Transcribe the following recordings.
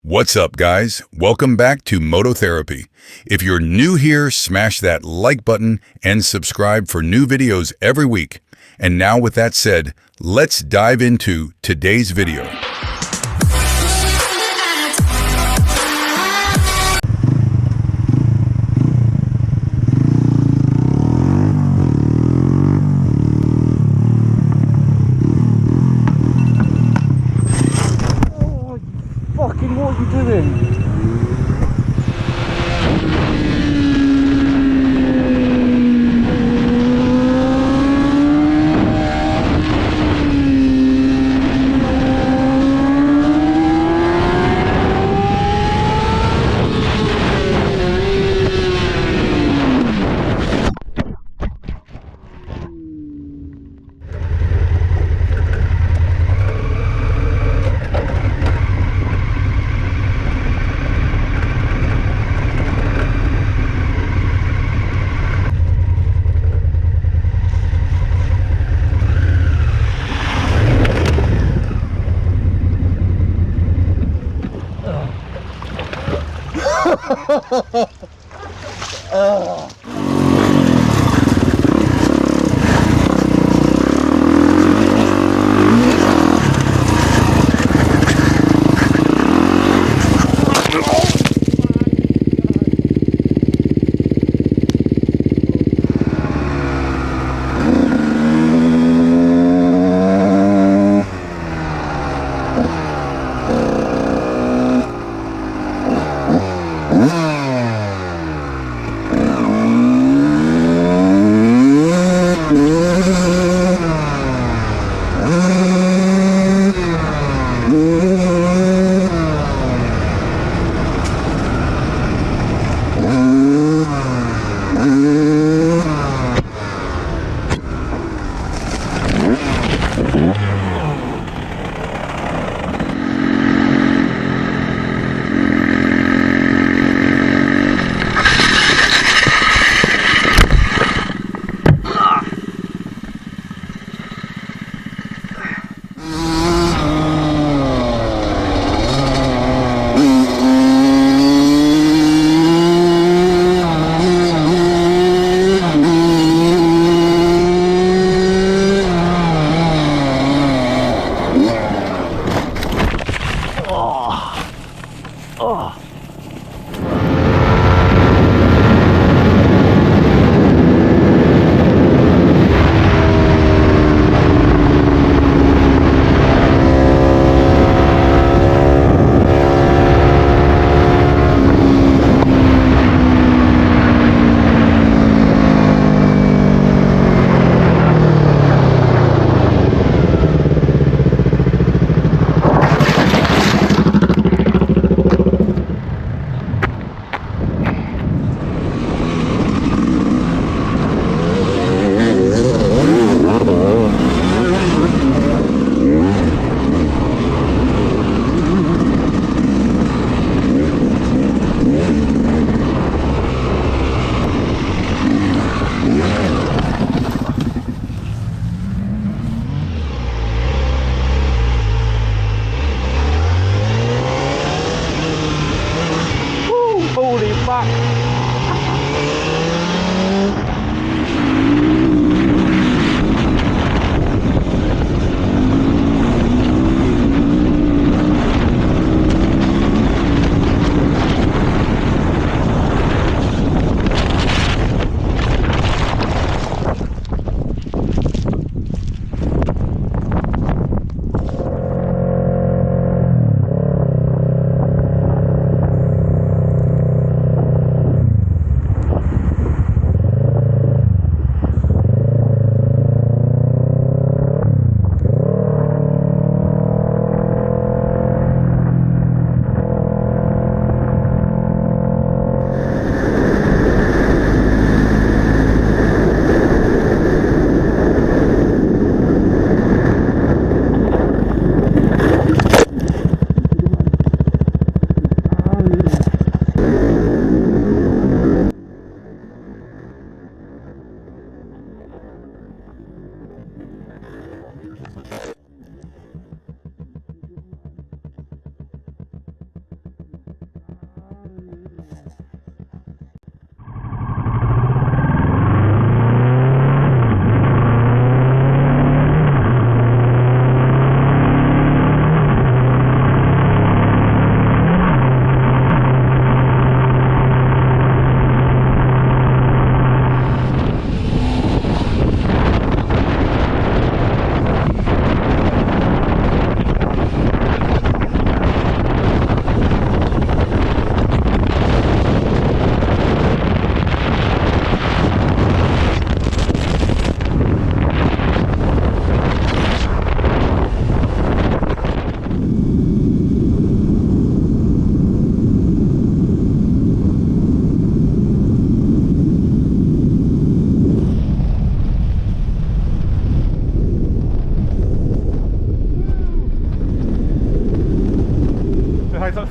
What's up, guys? Welcome back to Moto Therapy. If you're new here, smash that like button and subscribe for new videos every week. And now with that said, let's dive into today's video. Fucking what are you doing?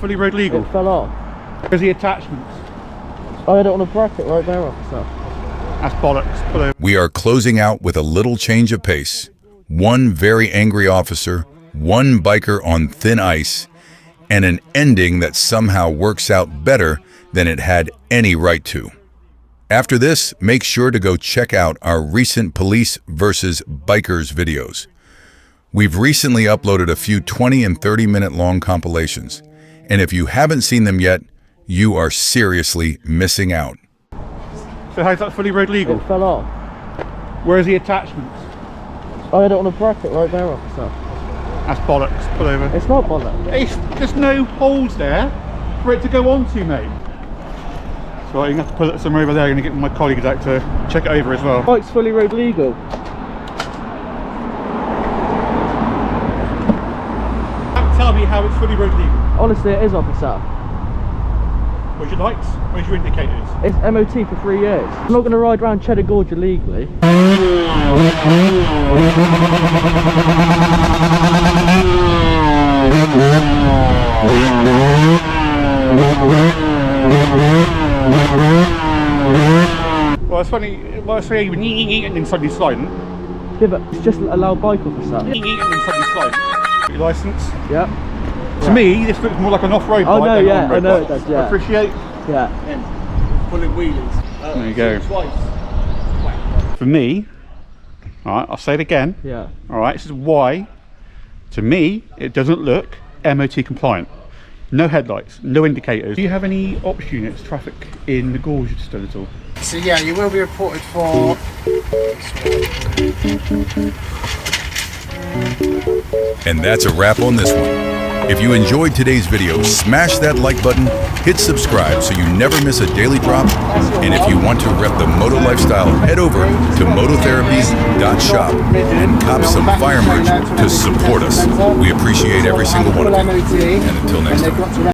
fully road legal? It fell off. Where's the attachments? I had it on a bracket right there, officer. That's bollocks. Pull over. We are closing out with a little change of pace. One very angry officer, one biker on thin ice, and an ending that somehow works out better than it had any right to. After this, make sure to go check out our recent police versus bikers videos. We've recently uploaded a few 20 and 30-minute long compilations, and if you haven't seen them yet, you are seriously missing out. So how's that fully road legal? It fell off. Where's the attachments? I had it on a bracket right there, officer. That's bollocks. Pull over. It's not bollocks. There's no holes there for it to go onto, mate. So I'm going to have to pull it somewhere over there. I'm going to get my colleagues out to check it over as well. Bike's fully road legal. Tell me how it's fully road legal. Honestly, it is, officer. Where's your lights? Where's your indicators? It's MOT for 3 years. I'm not going to ride around Cheddar Gorge illegally. Well, it's funny. Well, I say you and then suddenly sliding. Yeah, but it's just a loud bike, officer. And then suddenly sliding. Your license. Yep. To me, this looks more like an off-road bike. Oh no, than yeah, an on-road I know bike. it does, yeah. Appreciate. Yeah. Pulling wheelies. There you go. For me, all right, I'll say it again. Yeah. All right, this is why, to me, it doesn't look MOT compliant. No headlights, no indicators. Do you have any ops units, traffic in the gorge still at all? So yeah, you will be reported for. And that's a wrap on this one. If you enjoyed today's video, smash that like button, hit subscribe so you never miss a daily drop, and if you want to rep the moto lifestyle, head over to mototherapy.shop and cop some fire merch to support us. We appreciate every single one of you. And until next time.